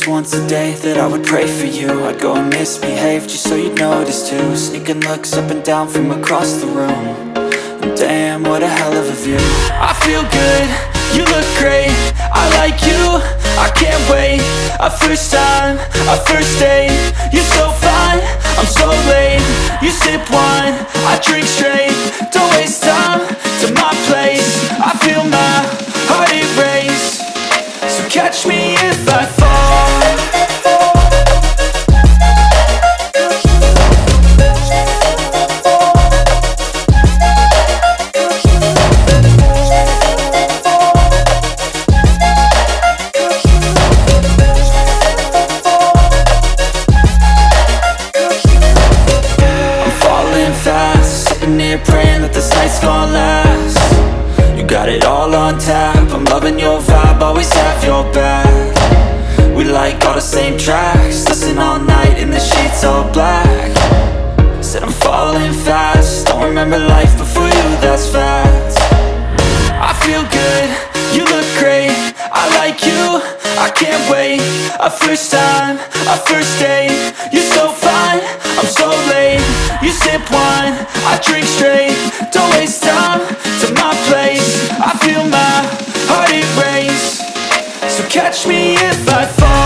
promised once a day that I would pray for you. I'd go and misbehave just so you'd notice too. Sneaking looks up and down from across the room. And damn, what a hell of a view. I feel good, you look great, I like you, I can't wait. A first time, a first date. You're so fine, I'm so late. You sip wine, I drink straight. Don't waste time to my place. I feel my heart erase. So catch me if I fall. Praying that this night's gonna last. You got it all on tap, I'm loving your vibe, always have your back. We like all the same tracks, listen all night in the sheets all black. Said I'm falling fast, don't remember life before you, that's fact. I feel good, you look great, I like you, I can't wait. A first time, a first date. You're so fine, I'm so late. You sip wine, I drink straight. Don't waste time to my place. I feel my heart erase. So catch me if I fall.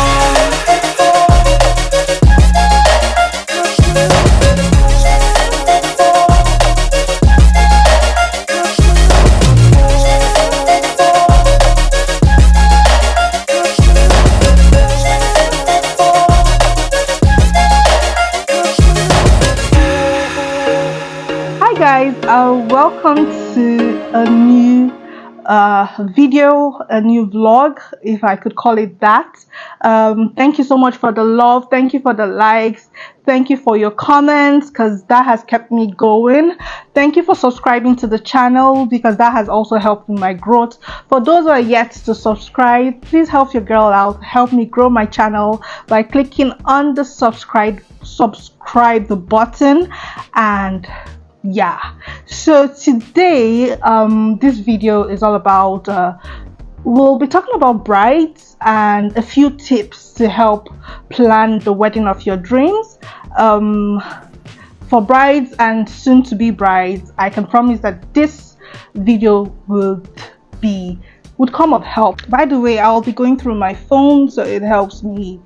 Guys, welcome to a new video, a new vlog, if I could call it that. Thank you so much for the love, thank you for the likes, thank you for your comments, because that has kept me going. Thank you for subscribing to the channel, because that has also helped in my growth. For those who are yet to subscribe, please help your girl out, help me grow my channel by clicking on the subscribe button. And yeah, so today this video is all about we'll be talking about brides and a few tips to help plan the wedding of your dreams. For brides and soon to be brides, I can promise that this video would come of help. By the way, I'll be going through my phone, so it helps me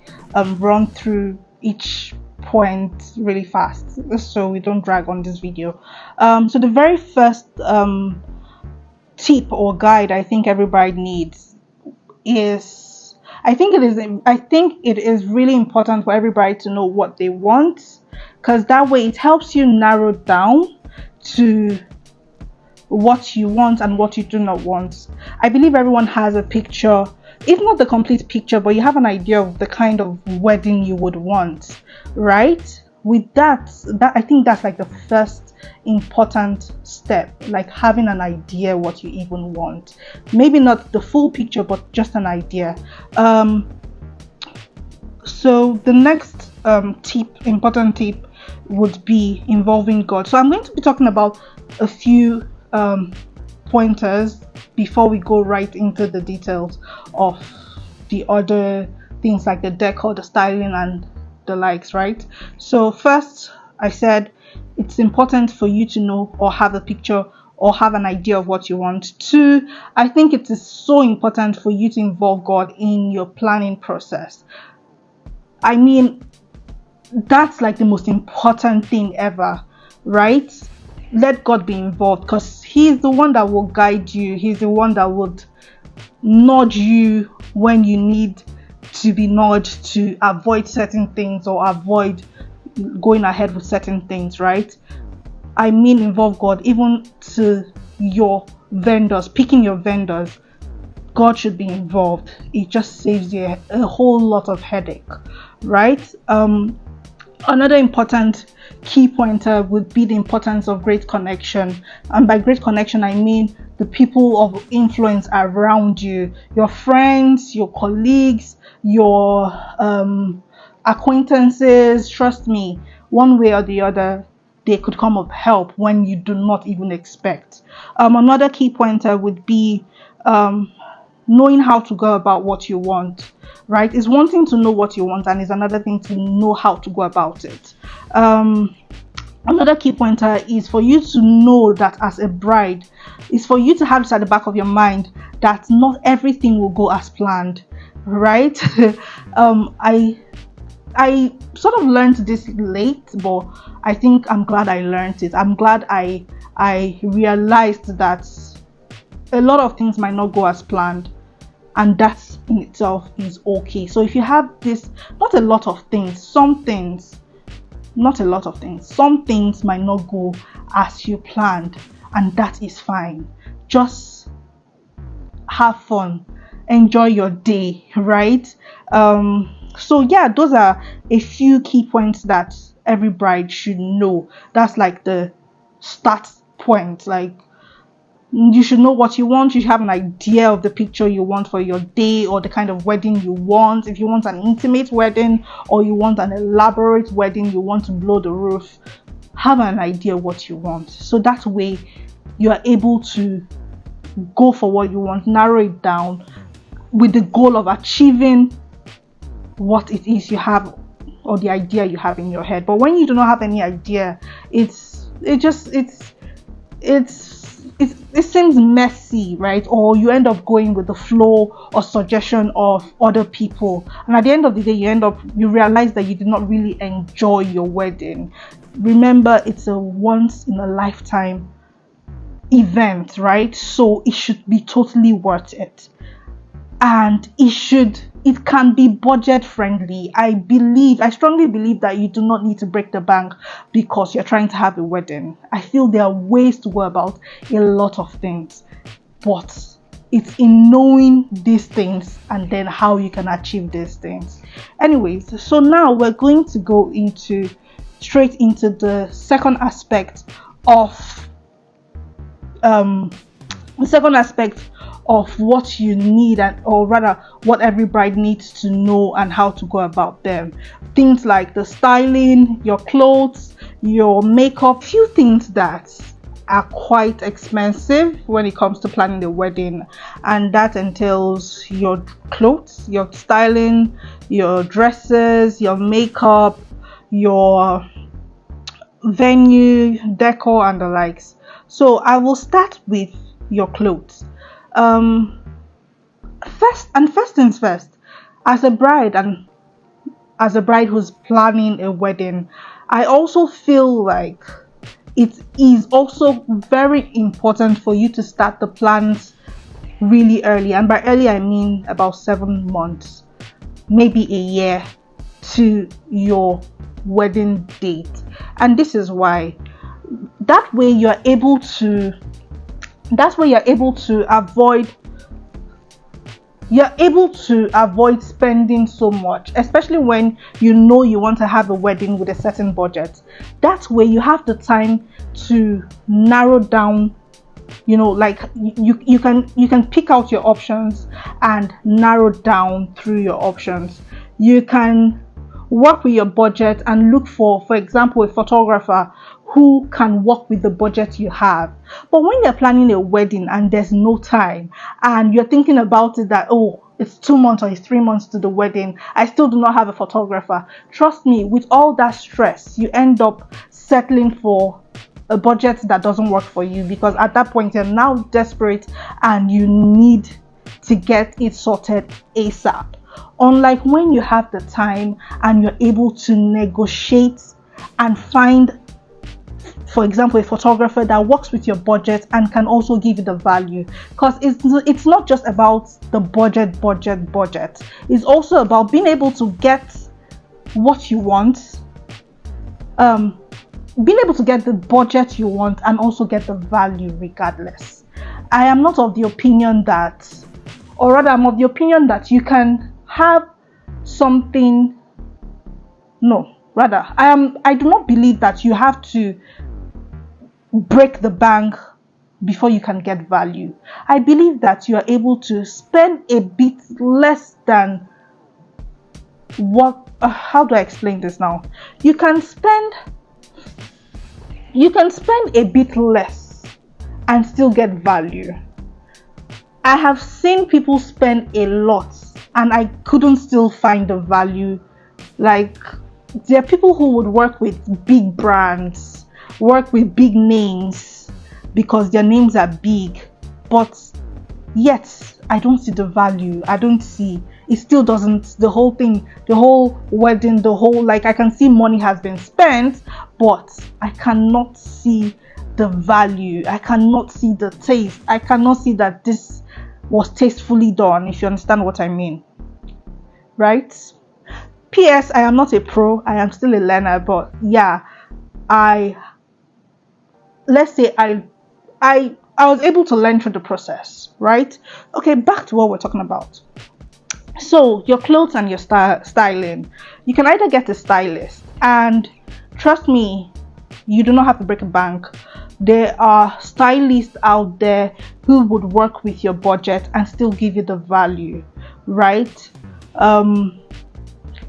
run through each point really fast, so we don't drag on this video. So the very first tip or guide I think every bride needs is, I think it is really important for every bride to know what they want, because that way it helps you narrow down to what you want and what you do not want. I believe everyone has a picture, if not the complete picture, but you have an idea of the kind of wedding you would want, right? With that I think that's like the first important step, like having an idea what you even want. Maybe not the full picture, but just an idea. So the next important tip would be involving God. So I'm going to be talking about a few pointers before we go right into the details of the other things like the decor, the styling, and the likes, right? So first, I said it's important for you to know or have a picture or have an idea of what you want. Two, I think it is so important for you to involve God in your planning process. I mean, that's like the most important thing ever, right? Let God be involved, because He's the one that will guide you. He's the one that would nudge you when you need to be nudged to avoid certain things or avoid going ahead with certain things, right? I mean, involve God even to your vendors, picking your vendors. God should be involved. It just saves you a whole lot of headache, right? Another important key pointer would be the importance of great connection. And by great connection, I mean the people of influence around you, your friends, your colleagues, your acquaintances. Trust me, one way or the other, they could come of help when you do not even expect. Another key pointer would be knowing how to go about what you want, right? It's one thing to know what you want, and it's another thing to know how to go about it. Another key pointer is for you to know that as a bride, is for you to have this at the back of your mind that not everything will go as planned, right? I sort of learned this late, but I think I'm glad I learned it. I'm glad I realized that a lot of things might not go as planned, and that in itself is okay. So if you have this, not a lot of things, some things might not go as you planned, and that is fine. Just have fun, enjoy your day, right? So yeah, those are a few key points that every bride should know. That's like the start point. Like, you should know what you want. You should have an idea of the picture you want for your day, or the kind of wedding you want. If you want an intimate wedding, or you want an elaborate wedding, you want to blow the roof, have an idea what you want. So that way you are able to go for what you want, narrow it down with the goal of achieving what it is you have, or the idea you have in your head. But when you do not have any idea, it seems messy, right? Or you end up going with the flow or suggestion of other people, and at the end of the day you realize that you did not really enjoy your wedding. Remember, it's a once in a lifetime event, right? So it should be totally worth it, and it can be budget friendly. I strongly believe that you do not need to break the bank because you're trying to have a wedding. I feel there are ways to go about a lot of things, but it's in knowing these things and then how you can achieve these things. Anyways, so now we're going to go straight into the second aspect of what you need, or rather what every bride needs to know and how to go about them. Things like the styling, your clothes, your makeup, few things that are quite expensive when it comes to planning the wedding, and that entails your clothes, your styling, your dresses, your makeup, your venue, decor, and the likes. So I will start with your clothes. First things first, as a bride who's planning a wedding, I also feel like it is also very important for you to start the plans really early. And by early, I mean about 7 months, maybe a year to your wedding date. And this is why. That way you're able to avoid spending so much, especially when you know you want to have a wedding with a certain budget. That way you have the time to narrow down, like you can pick out your options and narrow down through your options. You can work with your budget and look for example, a photographer who can work with the budget you have. But when you're planning a wedding and there's no time, and you're thinking about it that, oh, it's 2 months or it's 3 months to the wedding, I still do not have a photographer. Trust me, with all that stress, you end up settling for a budget that doesn't work for you, because at that point you're now desperate and you need to get it sorted ASAP. Unlike when you have the time and you're able to negotiate and find, for example, a photographer that works with your budget and can also give you the value. Because it's not just about the budget. It's also about being able to get what you want, being able to get the budget you want and also get the value regardless. I am not of the opinion that, or rather I'm of the opinion that you can have something, no, rather I do not believe that you have to break the bank before you can get value. I believe that you are able to spend a bit less than what, how do I explain this now? You can spend a bit less and still get value. I have seen people spend a lot and I couldn't still find the value. Like, there are people who would work with big brands, work with big names because their names are big, but yet I don't see the value. I don't see, it still doesn't, the whole thing, the whole wedding, the whole, like, I can see money has been spent, but I cannot see the value. I cannot see the taste. I cannot see that this was tastefully done, if you understand what I mean, right? PS, I am not a pro, I am still a learner, but yeah, let's say I was able to learn through the process, right? Okay, back to what we're talking about. So your clothes and your styling, you can either get a stylist, and trust me, you do not have to break a bank. There are stylists out there who would work with your budget and still give you the value, right?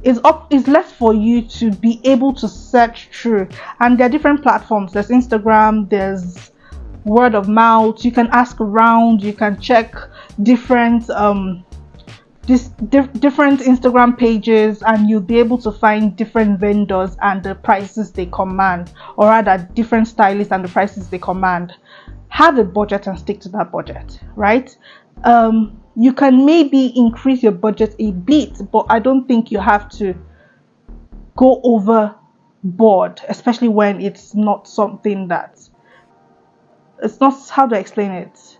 It's left for you to be able to search through, and there are different platforms. There's Instagram, there's word of mouth. You can ask around, you can check different different Instagram pages, and you'll be able to find different vendors and the prices they command, or rather different stylists and the prices they command. Have a budget and stick to that budget, right? You can maybe increase your budget a bit, but I don't think you have to go overboard, especially when it's not something that, it's not, how do I explain it?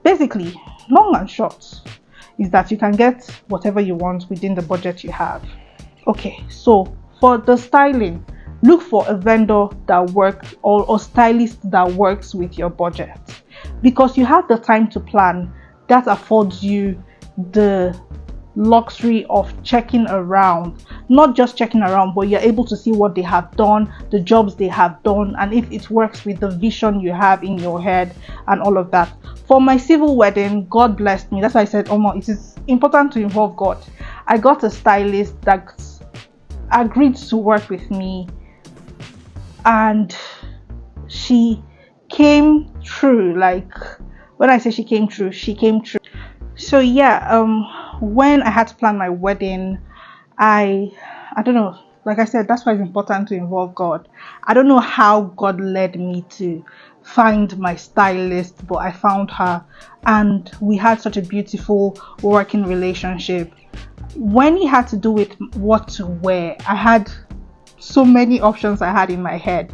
Basically, long and short is that you can get whatever you want within the budget you have. Okay, so for the styling, look for a vendor that works, or stylist that works with your budget, because you have the time to plan. That affords you the luxury of checking around, not just checking around, but you're able to see what they have done, the jobs they have done, and if it works with the vision you have in your head and all of that. For my civil wedding, God blessed me. That's why I said, it is important to involve God. I got a stylist that agreed to work with me, and she came through. Like, when I say she came through, she came through. So yeah, when I had to plan my wedding, I don't know, like I said, that's why it's important to involve God. I don't know how God led me to find my stylist, but I found her, and we had such a beautiful working relationship. When he had to do with what to wear, I had so many options I had in my head,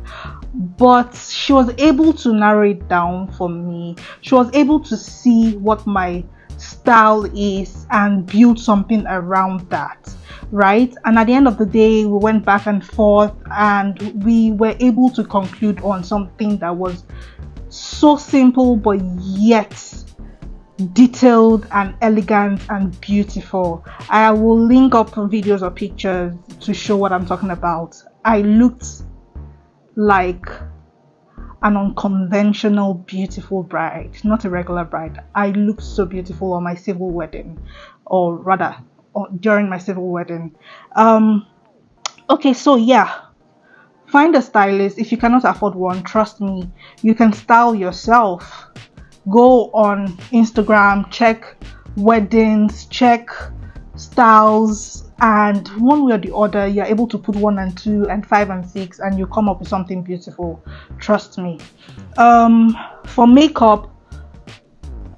but she was able to narrow it down for me. She was able to see what my style is and build something around that, right? And at the end of the day, we went back and forth, and we were able to conclude on something that was so simple but yet detailed and elegant and beautiful. I will link up videos or pictures to show what I'm talking about. I looked like an unconventional beautiful bride, not a regular bride. I looked so beautiful on my civil wedding, or rather during my civil wedding. Okay, so yeah, find a stylist. If you cannot afford one, trust me, you can style yourself. Go on Instagram, check weddings, check styles, and one way or the other, you're able to put 1 and 2 and 5 and 6, and you come up with something beautiful. Trust me. For makeup,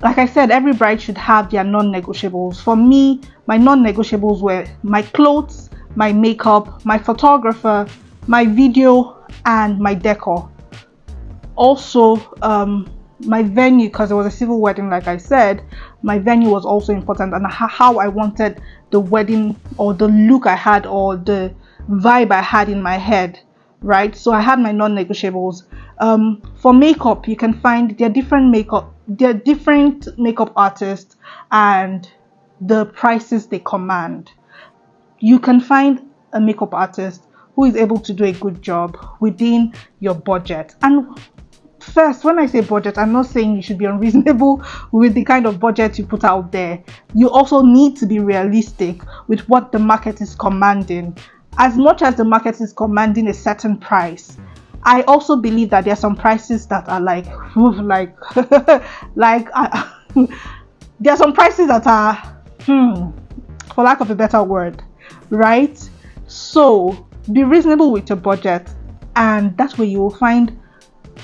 like I said, every bride should have their non-negotiables. For me, my non-negotiables were my clothes, my makeup, my photographer, my video, and my decor. Also, my venue, because it was a civil wedding, like I said, my venue was also important, and how I wanted the wedding, or the look I had, or the vibe I had in my head, right? So I had my non-negotiables. For makeup, you can find there are different makeup artists and the prices they command. You can find a makeup artist who is able to do a good job within your budget. And first, when I say budget, I'm not saying you should be unreasonable with the kind of budget you put out there. You also need to be realistic with what the market is commanding. As much as the market is commanding a certain price, I also believe that there are some prices that are like there are some prices that are, for lack of a better word, right? So be reasonable with your budget, and that way you will find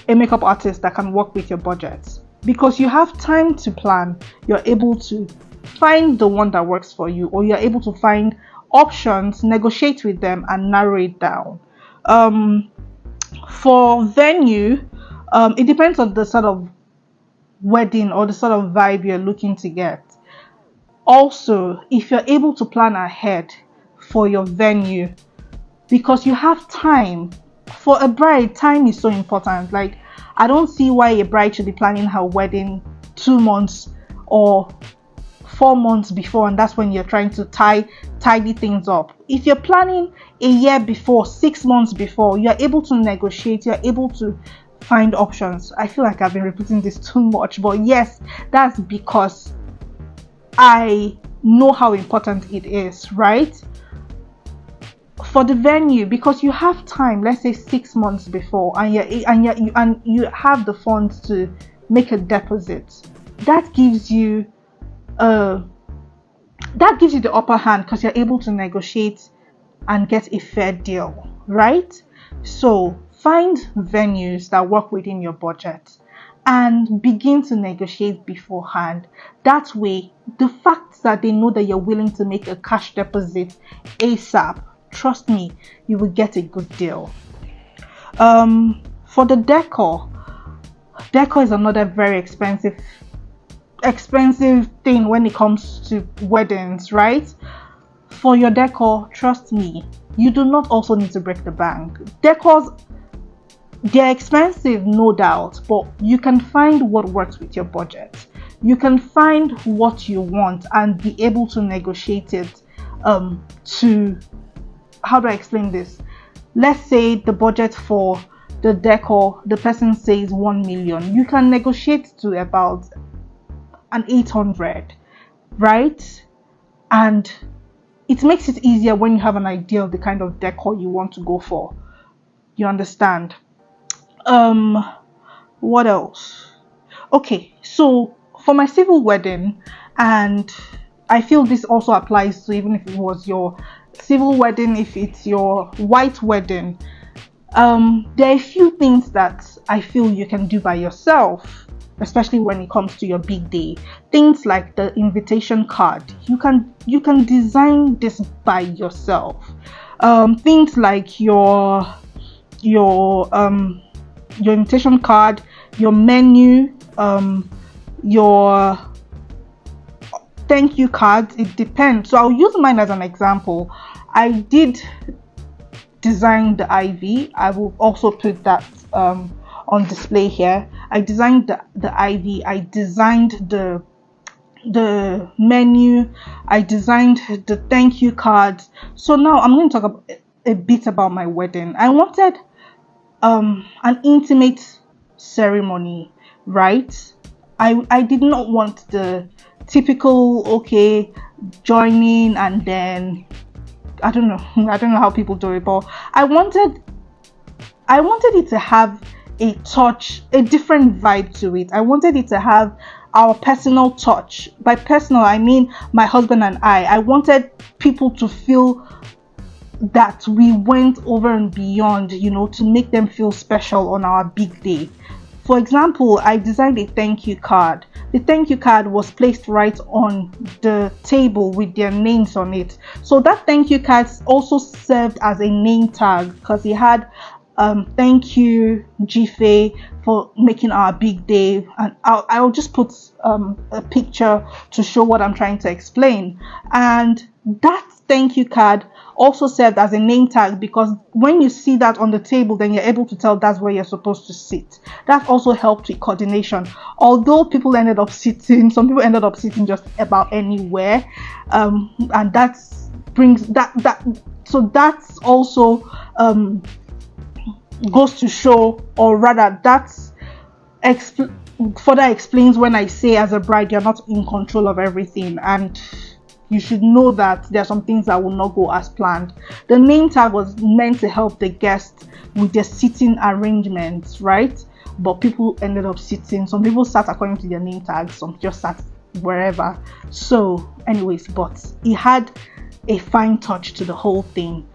a makeup artist that can work with your budget, because you have time to plan. You're able to find the one that works for you, or you're able to find options, negotiate with them, and narrow it down. For venue, it depends on the sort of wedding or the sort of vibe you're looking to get. Also, if you're able to plan ahead for your venue, because you have time. For a bride, time is so important. Like, I don't see why a bride should be planning her wedding 2 months or 4 months before, and that's when you're trying to tidy things up. If you're planning a year before, 6 months before, you're able to negotiate, you're able to find options. I feel like I've been repeating this too much, but yes, that's because I know how important it is, right? For the venue, because you have time, let's say 6 months before, and you have the funds to make a deposit, that gives you the upper hand, because you're able to negotiate and get a fair deal, right? So find venues that work within your budget and begin to negotiate beforehand. That way, the fact that they know that you're willing to make a cash deposit ASAP, trust me, you will get a good deal. For the decor is another very expensive thing when it comes to weddings, right? For your decor, trust me, you do not also need to break the bank. Decors, they're expensive, no doubt, but you can find what works with your budget. You can find what you want and be able to negotiate it. How do I explain this? Let's say the budget for the decor, the person says 1 million. You can negotiate to about an 800, right? And it makes it easier when you have an idea of the kind of decor you want to go for. You understand? What else? Okay, so for my civil wedding, and I feel this also applies to even if it was your civil wedding, if it's your white wedding, there are a few things that I feel you can do by yourself, especially when it comes to your big day. Things like the invitation card, you can design this by yourself. Things like your invitation card, your menu, your thank you cards. It depends. So I'll use mine as an example. I did design the ivy. I will also put that on display here. I designed the ivy. I designed the menu. I designed the thank you cards. So now I'm going to talk a bit about my wedding. I wanted an intimate ceremony, right? I did not want the typical joining and then I don't know how people do it, but I wanted it to have a touch, a different vibe to it. I wanted it to have our personal touch. By personal, I mean my husband and I wanted people to feel that we went over and beyond, to make them feel special on our big day. For example, I designed a thank you card. The thank you card was placed right on the table with their names on it. So that thank you card also served as a name tag, because it had thank you Jife for making our big day, and I'll just put a picture to show what I'm trying to explain. And that thank you card also served as a name tag, because when you see that on the table, then you're able to tell that's where you're supposed to sit. That also helped with coordination. Although some people ended up sitting just about anywhere, and that brings that. So that's also goes to show, or rather, that's further explains when I say as a bride you're not in control of everything, and you should know that there are some things that will not go as planned. The name tag was meant to help the guests with their seating arrangements, right? But people ended up sitting. Some people sat according to their name tag, some just sat wherever. So anyways, but it had a fine touch to the whole thing.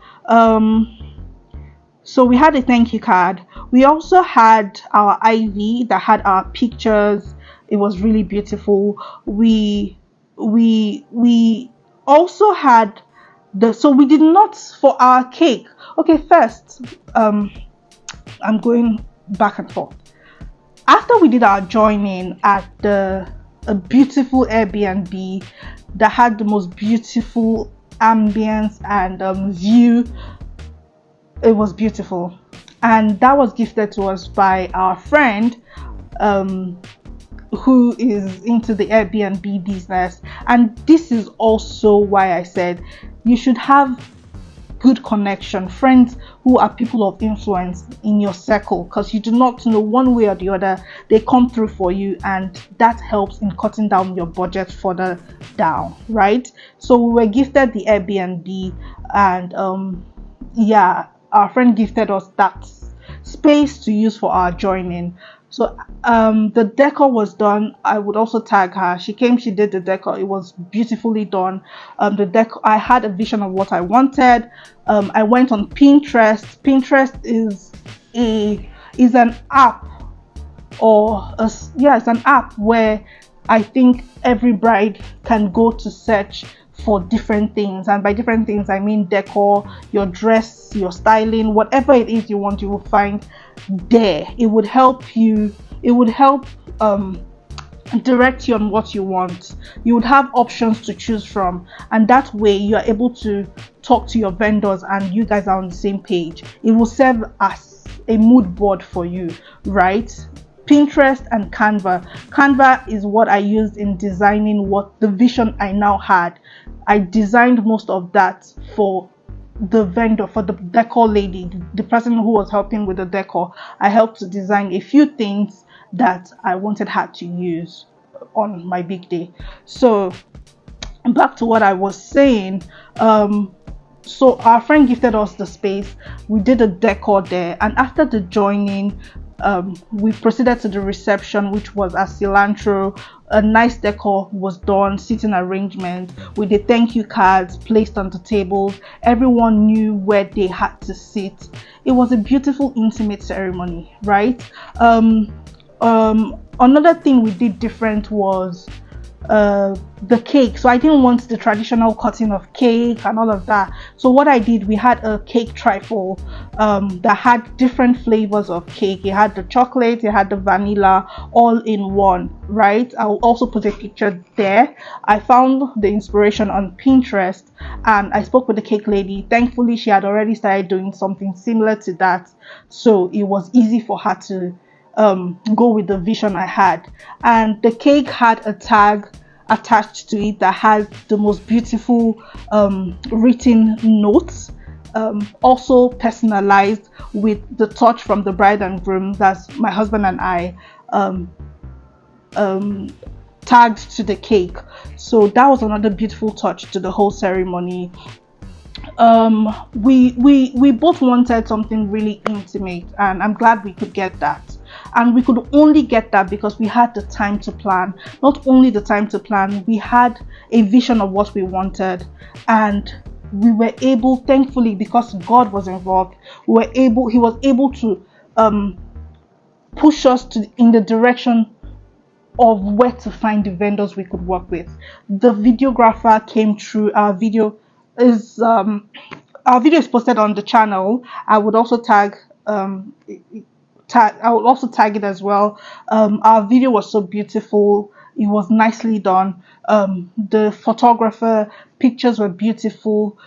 So we had a thank you card. We also had our ivy that had our pictures. It was really beautiful. We also had so we did not, for our cake. Okay, first, I'm going back and forth. After we did our joining at a beautiful Airbnb that had the most beautiful ambience and view, it was beautiful, and that was gifted to us by our friend who is into the Airbnb business. And this is also why I said you should have good connection, friends who are people of influence in your circle, because you do not know, one way or the other they come through for you, and that helps in cutting down your budget further down, right? So we were gifted the Airbnb, and yeah, our friend gifted us that space to use for our joining. So the decor was done. I would also tag her. She came, she did the decor. It was beautifully done. The decor, I had a vision of what I wanted. I went on Pinterest. Pinterest is an app, it's an app where I think every bride can go to search for different things, and by different things I mean decor, your dress, your styling, whatever it is you want, you will find there. It would help direct you on what you want. You would have options to choose from, and that way you are able to talk to your vendors and you guys are on the same page. It will serve as a mood board for you, right? Pinterest and Canva. Canva is what I used in designing what the vision I now had. I designed most of that for the vendor, for the decor lady, the person who was helping with the decor. I helped to design a few things that I wanted her to use on my big day. So back to what I was saying. So our friend gifted us the space. We did a decor there, and after the joining, we proceeded to the reception, which was a cilantro. A nice decor was done, seating arrangement with the thank you cards placed on the tables. Everyone knew where they had to sit. It was a beautiful, intimate ceremony, right? Another thing we did different was the cake. So I didn't want the traditional cutting of cake and all of that. So what I did, we had a cake trifle that had different flavors of cake. It had the chocolate, it had the vanilla, all in one, right? I'll also put a picture there. I found the inspiration on Pinterest and I spoke with the cake lady. Thankfully, she had already started doing something similar to that, so it was easy for her to go with the vision I had. And the cake had a tag attached to it that has the most beautiful written notes, also personalized with the touch from the bride and groom, that's my husband and I, tagged to the cake. So that was another beautiful touch to the whole ceremony. We both wanted something really intimate, and I'm glad we could get that. And we could only get that because we had the time to plan. Not only the time to plan, we had a vision of what we wanted, and we were able, thankfully, because God was involved, he was able to push us in the direction of where to find the vendors we could work with. The videographer came through. Our video is posted on the channel. I would also tag it as well. Our video was so beautiful. It was nicely done. The photographer, pictures were beautiful.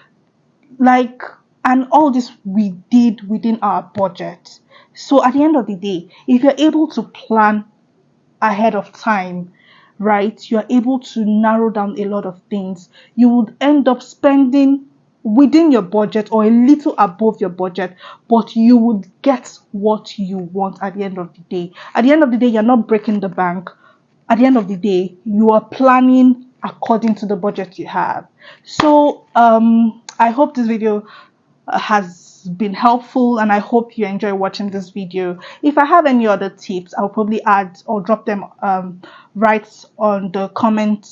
And all this we did within our budget. So at the end of the day, if you're able to plan ahead of time, right, you're able to narrow down a lot of things. You would end up spending within your budget or a little above your budget, but you would get what you want at the end of the day. At the end of the day, you're not breaking the bank. At the end of the day, you are planning according to the budget you have. So I hope this video has been helpful, and I hope you enjoy watching this video. If I have any other tips, I'll probably add or drop them right in the comment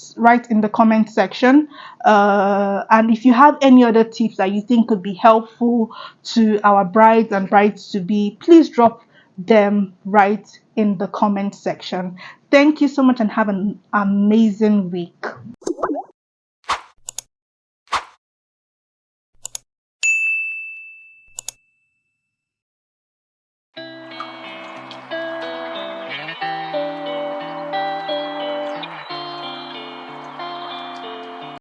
section. And if you have any other tips that you think could be helpful to our brides and brides to be, please drop them right in the comment section. Thank you so much and have an amazing week.